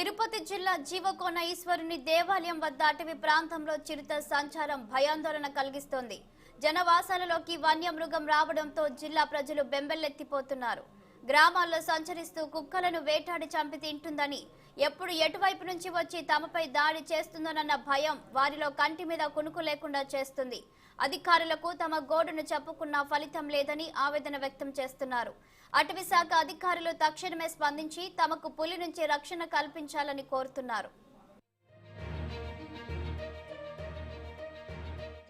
తిరుపతి జిల్లా జీవకోన ఈశ్వరుని దేవాలయం వద్ద అటవీ ప్రాంతంలో చిరుత సంచారం భయాందోళన కలిగిస్తోంది. జనవాసాలలోకి వన్యమృగం రావడంతో జిల్లా ప్రజలు బెంబెలెత్తిపోతున్నారు. గ్రామాల్లో సంచరిస్తూ కుక్కలను వేటాడి చంపి తింటుందని, ఎప్పుడు ఎటువైపు నుంచి వచ్చి తమపై దాడి చేస్తుందోనన్న భయం వారిలో కంటి మీద కునుకు లేకుండా చేస్తుంది. అధికారులకు తమ గోడును చెప్పుకున్నా ఫలితం లేదని ఆవేదన వ్యక్తం చేస్తున్నారు. అటవీ శాఖ అధికారులు తక్షణమే స్పందించి తమకు పులి నుంచి రక్షణ కల్పించాలని కోరుతున్నారు.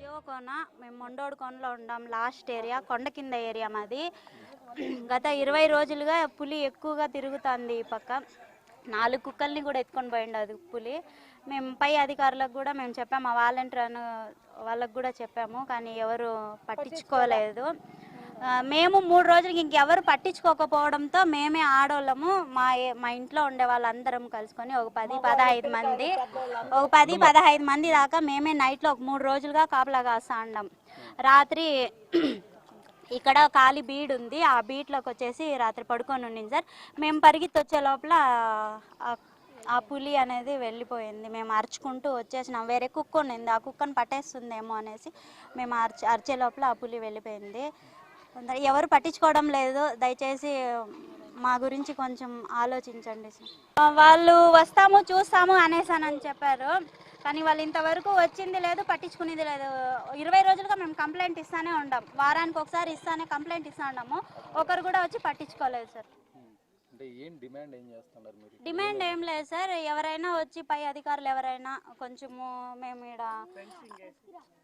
జీవకోన మేము మొండోడు కోనలో ఉన్నాం. లాస్ట్ ఏరియా కొండ కింద ఏరియా మాది. గత 20 రోజులుగా పులి ఎక్కువగా తిరుగుతుంది. ఈ పక్క 4 కుక్కల్ని కూడా ఎత్తుకొని పోయింది అది పులి. మేము పై అధికారులకు కూడా మేము చెప్పాము, ఆ వాలంటీర్ వాళ్ళకు కూడా చెప్పాము, కానీ ఎవరు పట్టించుకోలేదు. మేము 3 రోజులకి ఇంకెవరు పట్టించుకోకపోవడంతో మేమే ఆడోళ్ళము మా ఇంట్లో ఉండే వాళ్ళందరం కలుసుకొని ఒక 10-15 మంది దాకా మేమే నైట్లో ఒక 3 రోజులుగా కాపలా కాస్తా ఉన్నాం. రాత్రి ఇక్కడ ఖాళీ బీడ్ ఉంది, ఆ బీట్లోకి వచ్చేసి రాత్రి పడుకొని ఉండింది సార్. మేము పరిగెత్తి వచ్చే లోపల ఆ పులి అనేది వెళ్ళిపోయింది. మేము అరుచుకుంటూ వచ్చేసినాం. వేరే కుక్క ఉండింది, ఆ కుక్కను పట్టేస్తుందేమో అనేసి మేము అరిచే లోపల ఆ పులి వెళ్ళిపోయింది. ఎవరు పట్టించుకోవడం లేదు. దయచేసి మా గురించి కొంచెం ఆలోచించండి సార్. వాళ్ళు వస్తాము చూస్తాము అనేసానని చెప్పారు, కానీ వాళ్ళు ఇంతవరకు వచ్చింది లేదు, పట్టించుకునేది లేదు. 20 రోజులుగా మేము కంప్లైంట్ ఇస్తానే ఉంటాం, వారానికి ఒకసారి కంప్లైంట్ ఇస్తా ఉన్నాము. ఒకరు కూడా వచ్చి పట్టించుకోలేదు సార్. డిమాండ్ ఏం లేదు సార్, ఎవరైనా వచ్చి పై అధికారులు ఎవరైనా కొంచెము మేము ఇక్కడ